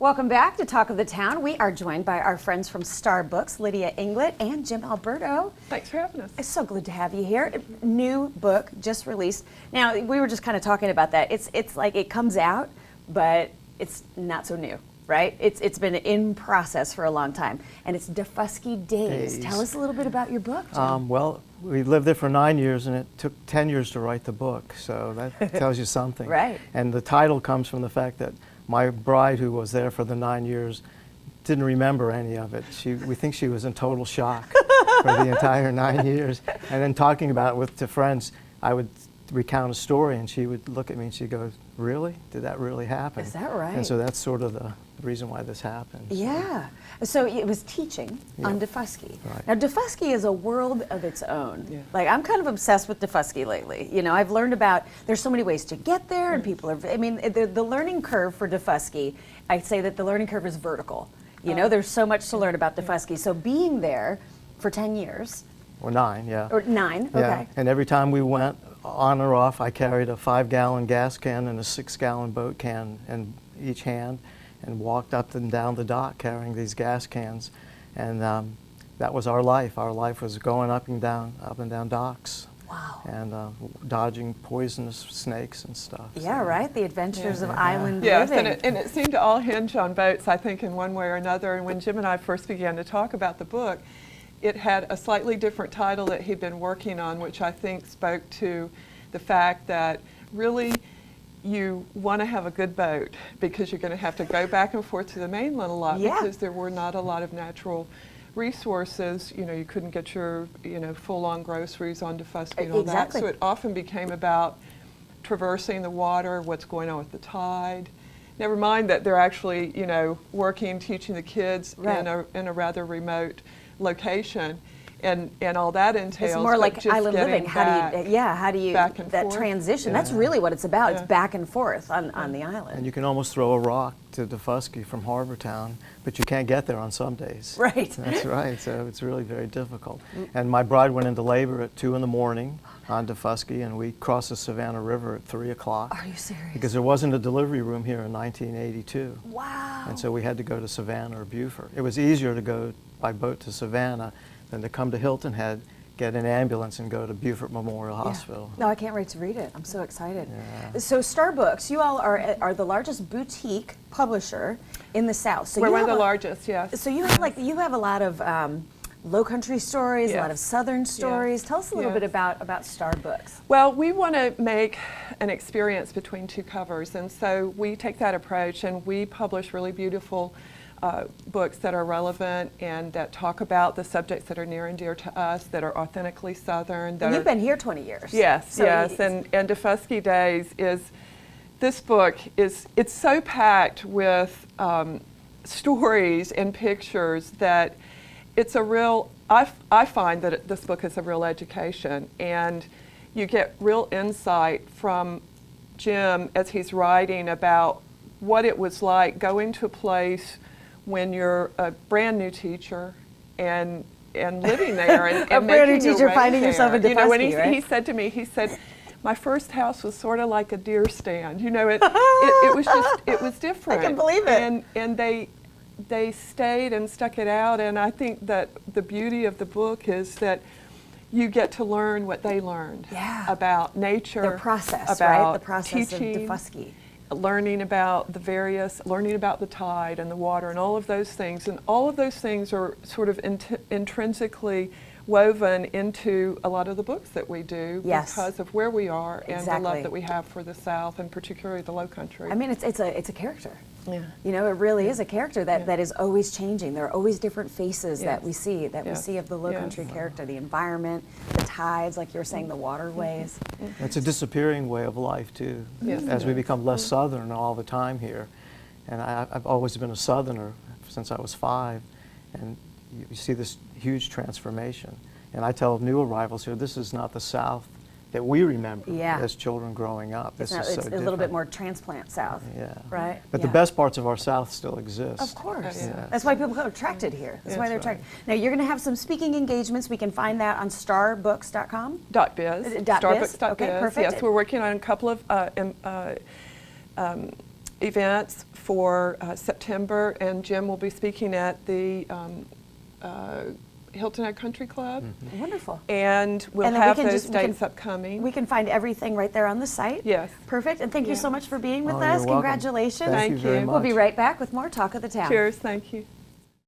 Welcome back to Talk of the Town. We are joined by our friends from Starbooks, Lydia Inglett and Jim Alberto. Thanks for having us. It's so good to have you here. New book just released. Now, we were just kind of talking about that. It's like it comes out, but it's not so new, right? It's been in process for a long time, and it's Daufuskie Days. Tell us a little bit about your book, Jim. Well, we lived there for 9 years, and it took 10 years to write the book, so that tells you something. Right. And the title comes from the fact that my bride, who was there for the 9 years, didn't remember any of it. We think she was in total shock for the entire 9 years. And then talking about it to friends, I would recount a story, and she would look at me and she'd go, "Really? Did that really happen?" Is that right? And so that's sort of the reason why this happened. Yeah. So it was teaching on Daufuskie. Right. Now, Daufuskie is a world of its own. Yeah. Like, I'm kind of obsessed with Daufuskie lately. You know, I've learned about, there's so many ways to get there, and people are, I mean, the learning curve for Daufuskie, I'd say that the learning curve is vertical. You know, there's so much to learn about Daufuskie. So being there for 10 years. Or 9, yeah. Or 9, Yeah. okay. And every time we went on or off, I carried a 5-gallon gas can and a 6-gallon boat can in each hand, and walked up and down the dock carrying these gas cans. And that was our life. Our life was going up and down docks. Wow. And dodging poisonous snakes and stuff. Yeah, right? The adventures of island Yes, living. and it seemed to all hinge on boats, I think, in one way or another. And when Jim and I first began to talk about the book, it had a slightly different title that he'd been working on, which I think spoke to the fact that really you want to have a good boat because you're going to have to go back and forth to the mainland a lot because there were not a lot of natural resources. You know, you couldn't get your, full-on groceries on Daufuskie and all that. So it often became about traversing the water, what's going on with the tide. Never mind that they're actually, working, teaching the kids in a rather remote location. And all that entails. It's more like island living. How do you back and that forth. transition? That's really what it's about. It's back and forth on the island. And you can almost throw a rock to Daufuskie from Harbor Town, but you can't get there on some days. Right. That's right. So it's really very difficult. And my bride went into labor at 2 in the morning on Daufuskie, and we crossed the Savannah River at 3 o'clock. Are you serious? Because there wasn't a delivery room here in 1982. Wow. And so we had to go to Savannah or Beaufort. It was easier to go by boat to Savannah than to come to Hilton Head, get an ambulance, and go to Beaufort Memorial Hospital. No, I can't wait to read it. I'm so excited. Yeah. So Starbooks, you all are the largest boutique publisher in the South. So We're one of the largest, yes. So you have a lot of low country stories, a lot of southern stories. Tell us a little bit about Starbooks. Well, we want to make an experience between two covers, and so we take that approach, and we publish really beautiful books that are relevant and that talk about the subjects that are near and dear to us, that are authentically Southern. And you've been here 20 years. Yes, and Feschi Days this book is so packed with stories and pictures that it's a real, I find that this book is a real education, and you get real insight from Jim as he's writing about what it was like going to a place when you're a brand new teacher and living there and a brand new teacher finding yourself in Daufuskie, when right? he said to me, my first house was sort of like a deer stand. It was different. I can believe it. And they stayed and stuck it out, and I think that the beauty of the book is that you get to learn what they learned about nature, their process, about the process teaching, of Daufuskie. learning about the tide and the water and all of those things. And all of those things are sort of intrinsically woven into a lot of the books that we do because of where we are and the love that we have for the South and particularly the Low Country. I mean, it's a character. Yeah. You know, it really is a character that is always changing. There are always different faces that we see of the Low Country character, the environment, the tides, like you were saying, the waterways. It's a disappearing way of life too, as we become less Southern all the time here. And I've always been a Southerner since I was 5, and you see this huge transformation. And I tell new arrivals here, this is not the South that we remember as children growing up. It's so a little bit more transplant South, right? But the best parts of our South still exist. Of course. That's why people are attracted here. That's why they're attracted. Now, you're going to have some speaking engagements. We can find that on Starbooks.com? .biz. Starbooks.biz. Okay, perfect. Yes, we're working on a couple of events for September, and Jim will be speaking at the Hilton Head Country Club. Wonderful. And we'll And then have we can those just- dates upcoming. We can find everything right there on the site. Yes. Perfect. And thank you so much for being with Oh, us. you're welcome. Congratulations. Thank you very you. much. We'll be right back with more Talk of the Town. Cheers, thank you.